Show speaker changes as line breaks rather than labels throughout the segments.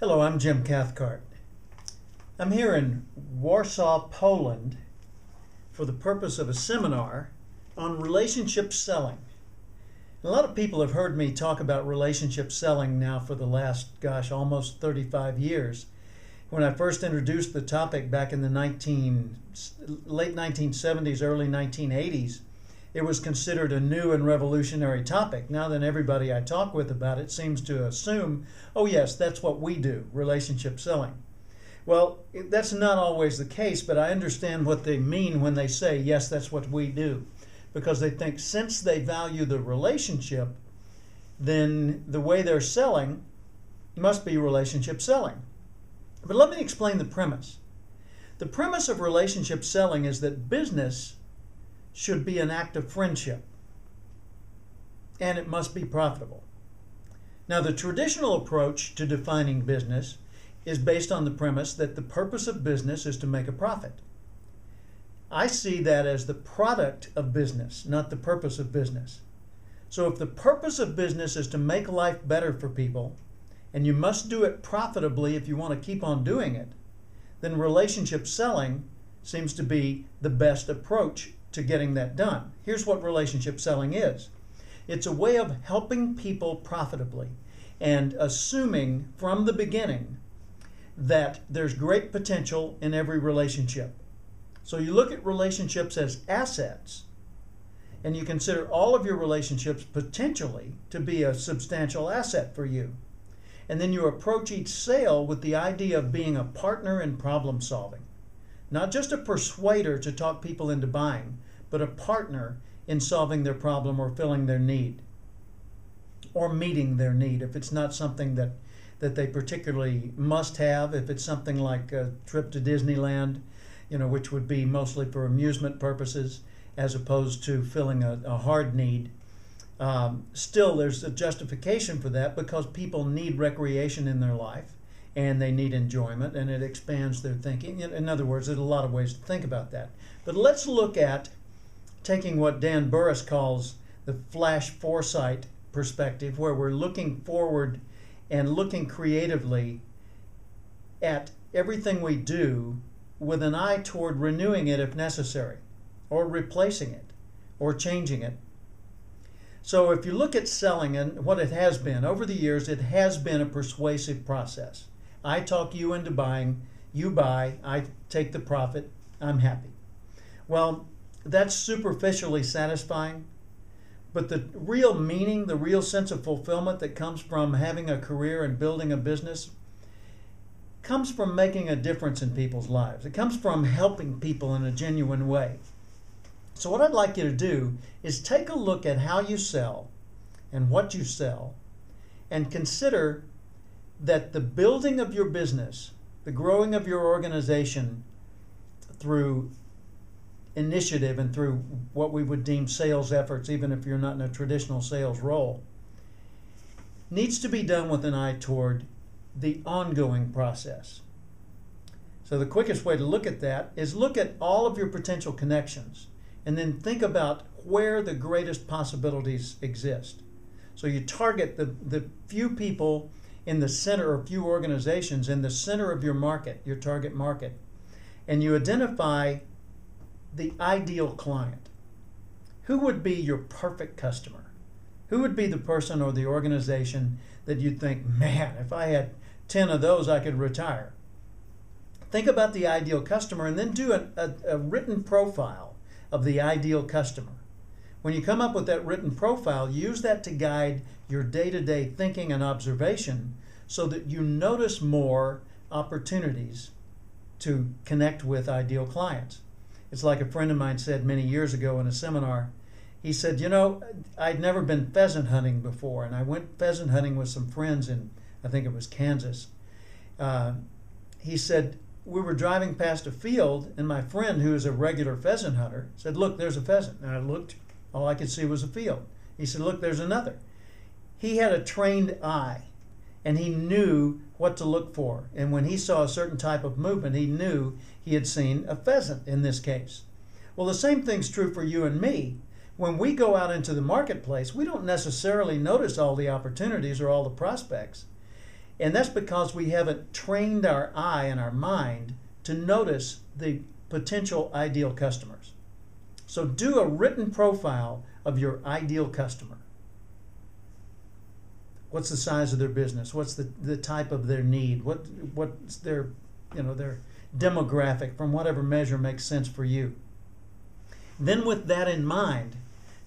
Hello, I'm Jim Cathcart. I'm here in Warsaw, Poland for the purpose of a seminar on relationship selling. A lot of people have heard me talk about relationship selling now for the last, almost 35 years. When I first introduced the topic back in the late 1970s, early 1980s, it was considered a new and revolutionary topic. Now then, everybody I talk with about it seems to assume, oh yes, that's what we do, relationship selling. Well, that's not always the case, but I understand what they mean when they say, yes, that's what we do. Because they think since they value the relationship, then the way they're selling must be relationship selling. But let me explain the premise. The premise of relationship selling is that business should be an act of friendship, and it must be profitable. Now, the traditional approach to defining business is based on the premise that the purpose of business is to make a profit. I see that as the product of business, not the purpose of business. So if the purpose of business is to make life better for people, and you must do it profitably if you want to keep on doing it, then relationship selling seems to be the best approach to getting that done. Here's what relationship selling is. It's a way of helping people profitably and assuming from the beginning that there's great potential in every relationship. So you look at relationships as assets, and you consider all of your relationships potentially to be a substantial asset for you. And then you approach each sale with the idea of being a partner in problem solving. Not just a persuader to talk people into buying, but a partner in solving their problem or filling their need, or meeting their need if it's not something that they particularly must have. If it's something like a trip to Disneyland, which would be mostly for amusement purposes as opposed to filling a hard need. Still, there's a justification for that because people need recreation in their life and they need enjoyment, and it expands their thinking. In other words, there's a lot of ways to think about that. But let's look at taking what Dan Burris calls the flash foresight perspective, where we're looking forward and looking creatively at everything we do with an eye toward renewing it if necessary, or replacing it, or changing it. So if you look at selling and what it has been, over the years it has been a persuasive process. I talk you into buying, you buy, I take the profit, I'm happy. Well, that's superficially satisfying, but the real meaning, the real sense of fulfillment that comes from having a career and building a business comes from making a difference in people's lives. It comes from helping people in a genuine way. So what I'd like you to do is take a look at how you sell and what you sell, and consider that the building of your business, the growing of your organization through initiative and through what we would deem sales efforts, even if you're not in a traditional sales role, needs to be done with an eye toward the ongoing process. So the quickest way to look at that is look at all of your potential connections and then think about where the greatest possibilities exist. So you target the few people in the center, or few organizations in the center of your market, your target market, and you identify the ideal client. Who would be your perfect customer? Who would be the person or the organization that you'd think, man, if I had 10 of those, I could retire? Think about the ideal customer and then do a written profile of the ideal customer. When you come up with that written profile, use that to guide your day-to-day thinking and observation so that you notice more opportunities to connect with ideal clients. It's like a friend of mine said many years ago in a seminar. He said, I'd never been pheasant hunting before, and I went pheasant hunting with some friends in, I think it was Kansas. He said, we were driving past a field, and my friend, who is a regular pheasant hunter, said, look, there's a pheasant. And I looked, all I could see was a field. He said, look, there's another. He had a trained eye, and he knew what to look for. And when he saw a certain type of movement, he knew he had seen a pheasant in this case. Well, the same thing's true for you and me. When we go out into the marketplace, we don't necessarily notice all the opportunities or all the prospects. And that's because we haven't trained our eye and our mind to notice the potential ideal customers. So do a written profile of your ideal customer. What's the size of their business? What's the type of their need? What's their demographic from whatever measure makes sense for you. Then with that in mind,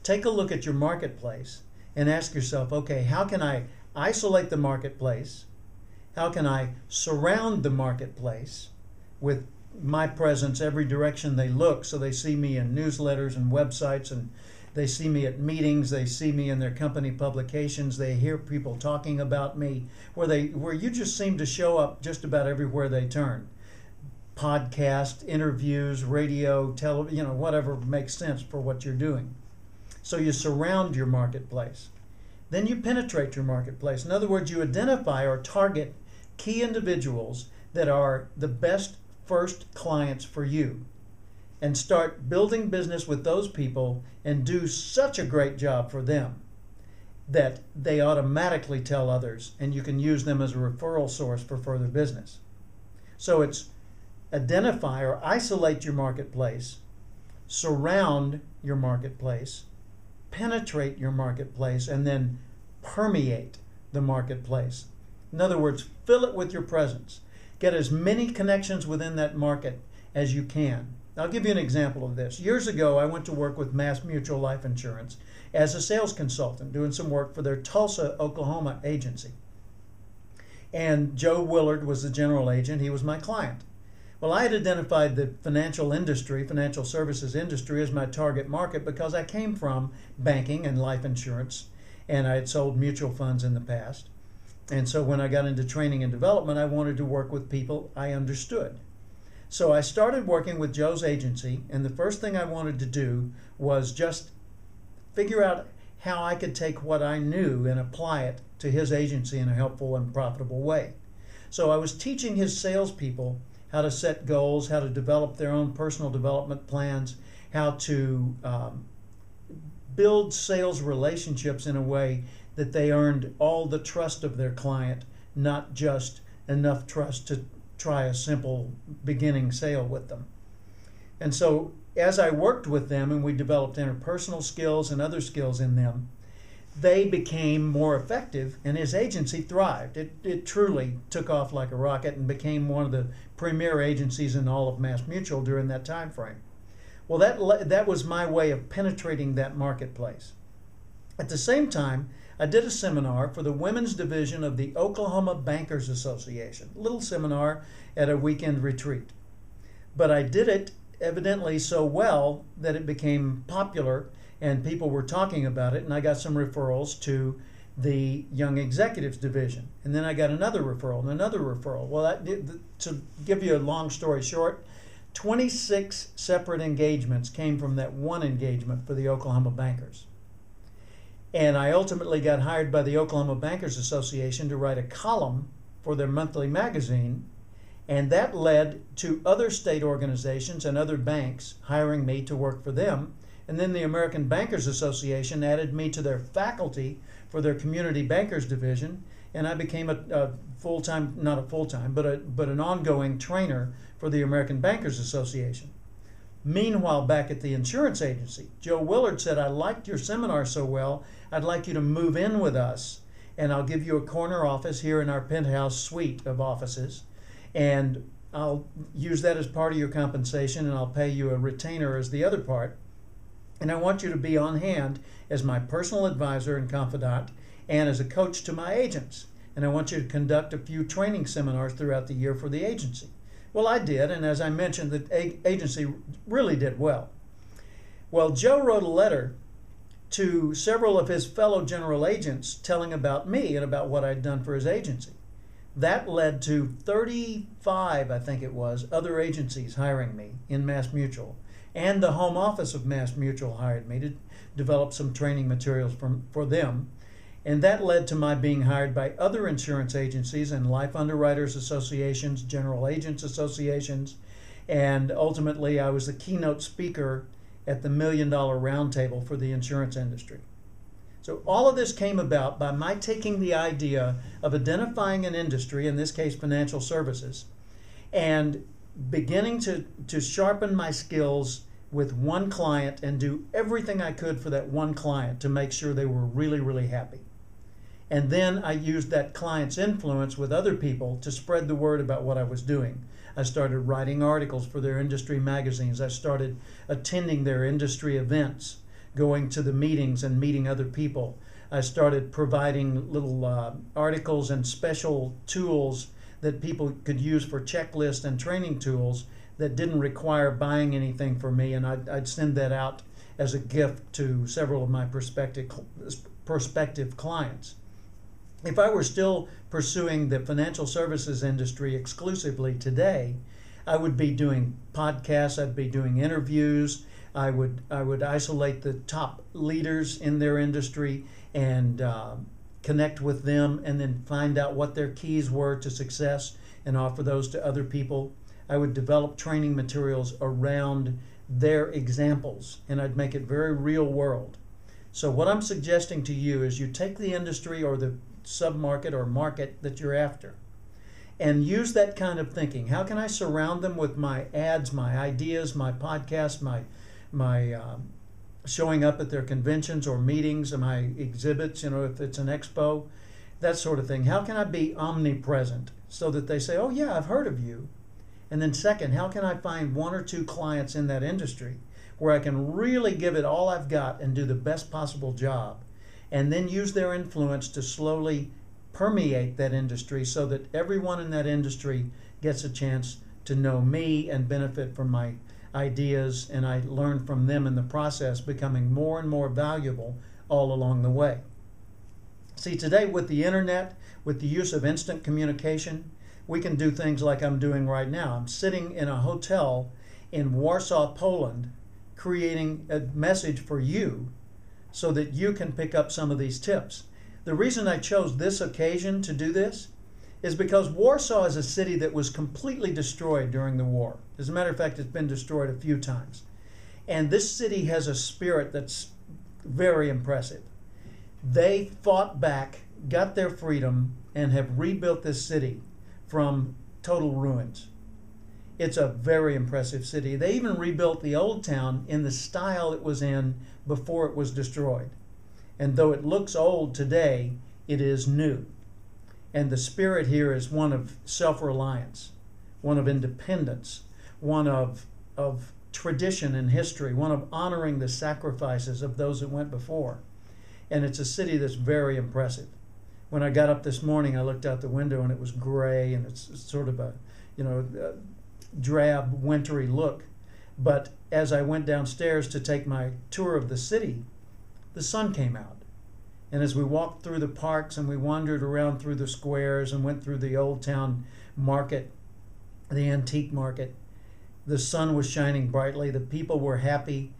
take a look at your marketplace and ask yourself, okay, how can I isolate the marketplace? How can I surround the marketplace with my presence every direction they look, so they see me in newsletters and websites, and they see me at meetings, they see me in their company publications, they hear people talking about me, where you just seem to show up just about everywhere they turn. Podcast, interviews, radio, television, whatever makes sense for what you're doing. So you surround your marketplace. Then you penetrate your marketplace. In other words, you identify or target key individuals that are the best first clients for you, and start building business with those people and do such a great job for them that they automatically tell others, and you can use them as a referral source for further business. So it's identify or isolate your marketplace, surround your marketplace, penetrate your marketplace, and then permeate the marketplace. In other words, fill it with your presence. Get as many connections within that market as you can. I'll give you an example of this. Years ago, I went to work with Mass Mutual Life Insurance as a sales consultant, doing some work for their Tulsa, Oklahoma agency. And Joe Willard was the general agent. He was my client. Well, I had identified the financial services industry as my target market because I came from banking and life insurance, and I had sold mutual funds in the past. And so when I got into training and development, I wanted to work with people I understood. So I started working with Joe's agency, and the first thing I wanted to do was just figure out how I could take what I knew and apply it to his agency in a helpful and profitable way. So I was teaching his salespeople how to set goals, how to develop their own personal development plans, how to build sales relationships in a way that they earned all the trust of their client, not just enough trust to try a simple beginning sale with them. And so as I worked with them and we developed interpersonal skills and other skills in them, they became more effective, and his agency thrived. It truly took off like a rocket and became one of the premier agencies in all of Mass Mutual during that time frame. Well, that was my way of penetrating that marketplace. At the same time, I did a seminar for the women's division of the Oklahoma Bankers Association, a little seminar at a weekend retreat. But I did it evidently so well that it became popular and people were talking about it, and I got some referrals to the Young Executives Division. And then I got another referral and another referral. Well, to give you a long story short, 26 separate engagements came from that one engagement for the Oklahoma Bankers. And I ultimately got hired by the Oklahoma Bankers Association to write a column for their monthly magazine, and that led to other state organizations and other banks hiring me to work for them. And then the American Bankers Association added me to their faculty for their Community Bankers Division, and I became a full-time, not a full-time, but an ongoing trainer for the American Bankers Association. Meanwhile, back at the insurance agency, Joe Willard said, "I liked your seminar so well, I'd like you to move in with us, and I'll give you a corner office here in our penthouse suite of offices, and I'll use that as part of your compensation, and I'll pay you a retainer as the other part. And I want you to be on hand as my personal advisor and confidant and as a coach to my agents. And I want you to conduct a few training seminars throughout the year for the agency." Well, I did, and as I mentioned, the agency really did well. Well, Joe wrote a letter to several of his fellow general agents telling about me and about what I'd done for his agency. That led to 35, I think it was, other agencies hiring me in Mass Mutual. And the home office of Mass Mutual hired me to develop some training materials for them. And that led to my being hired by other insurance agencies and life underwriters associations, general agents associations, and ultimately I was the keynote speaker at the $1 Million Roundtable for the insurance industry. So all of this came about by my taking the idea of identifying an industry, in this case financial services, and beginning to sharpen my skills with one client and do everything I could for that one client to make sure they were really, really happy. And then I used that client's influence with other people to spread the word about what I was doing. I started writing articles for their industry magazines. I started attending their industry events, going to the meetings and meeting other people. I started providing little articles and special tools that people could use for checklists and training tools that didn't require buying anything for me, and I'd send that out as a gift to several of my prospective clients. If I were still pursuing the financial services industry exclusively today, I would be doing podcasts, I'd be doing interviews, I would isolate the top leaders in their industry and connect with them and then find out what their keys were to success and offer those to other people. I would develop training materials around their examples and I'd make it very real world. So what I'm suggesting to you is you take the industry or the sub-market or market that you're after and use that kind of thinking. How can I surround them with my ads, my ideas, my podcasts, my showing up at their conventions or meetings and my exhibits, if it's an expo, that sort of thing. How can I be omnipresent so that they say, oh yeah, I've heard of you? And then second, how can I find one or two clients in that industry where I can really give it all I've got and do the best possible job, and then use their influence to slowly permeate that industry so that everyone in that industry gets a chance to know me and benefit from my ideas, and I learn from them in the process, becoming more and more valuable all along the way. See, today with the internet, with the use of instant communication, we can do things like I'm doing right now. I'm sitting in a hotel in Warsaw, Poland, creating a message for you so that you can pick up some of these tips. The reason I chose this occasion to do this is because Warsaw is a city that was completely destroyed during the war. As a matter of fact, it's been destroyed a few times. And this city has a spirit that's very impressive. They fought back, got their freedom, and have rebuilt this city from total ruins. It's a very impressive city. They even rebuilt the old town in the style it was in before it was destroyed. And though it looks old today, it is new. And the spirit here is one of self-reliance, one of independence, one of tradition and history, one of honoring the sacrifices of those that went before. And it's a city that's very impressive. When I got up this morning, I looked out the window and it was gray and it's sort of a drab, wintry look. But as I went downstairs to take my tour of the city, the sun came out. And as we walked through the parks and we wandered around through the squares and went through the old town market, the antique market, the sun was shining brightly. The people were happy.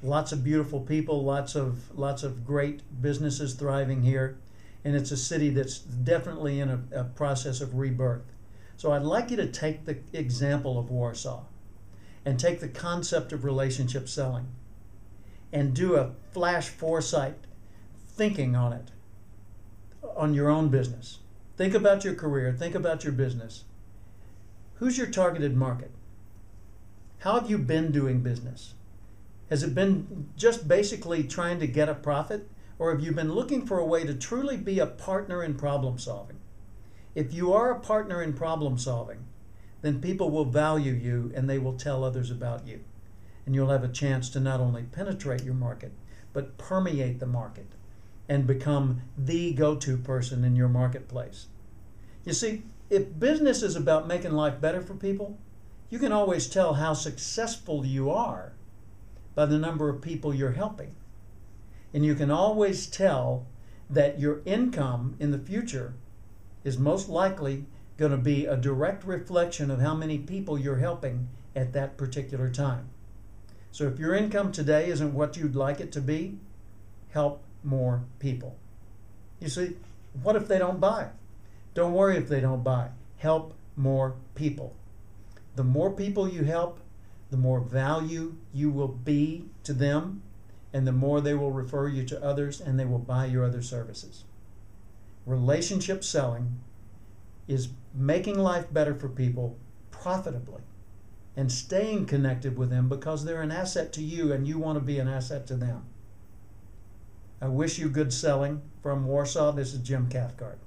Lots of beautiful people, lots of great businesses thriving here. And it's a city that's definitely in a process of rebirth. So I'd like you to take the example of Warsaw and take the concept of relationship selling and do a flash foresight thinking on it, on your own business. Think about your career, think about your business. Who's your targeted market? How have you been doing business? Has it been just basically trying to get a profit? Or have you been looking for a way to truly be a partner in problem solving? If you are a partner in problem solving, then people will value you and they will tell others about you. And you'll have a chance to not only penetrate your market, but permeate the market and become the go-to person in your marketplace. You see, if business is about making life better for people, you can always tell how successful you are by the number of people you're helping. And you can always tell that your income in the future is most likely going to be a direct reflection of how many people you're helping at that particular time. So if your income today isn't what you'd like it to be, help more people. You see, what if they don't buy? Don't worry if they don't buy. Help more people. The more people you help, the more value you will be to them, and the more they will refer you to others, and they will buy your other services. Relationship selling is making life better for people profitably and staying connected with them because they're an asset to you and you want to be an asset to them. I wish you good selling. From Warsaw, this is Jim Cathcart.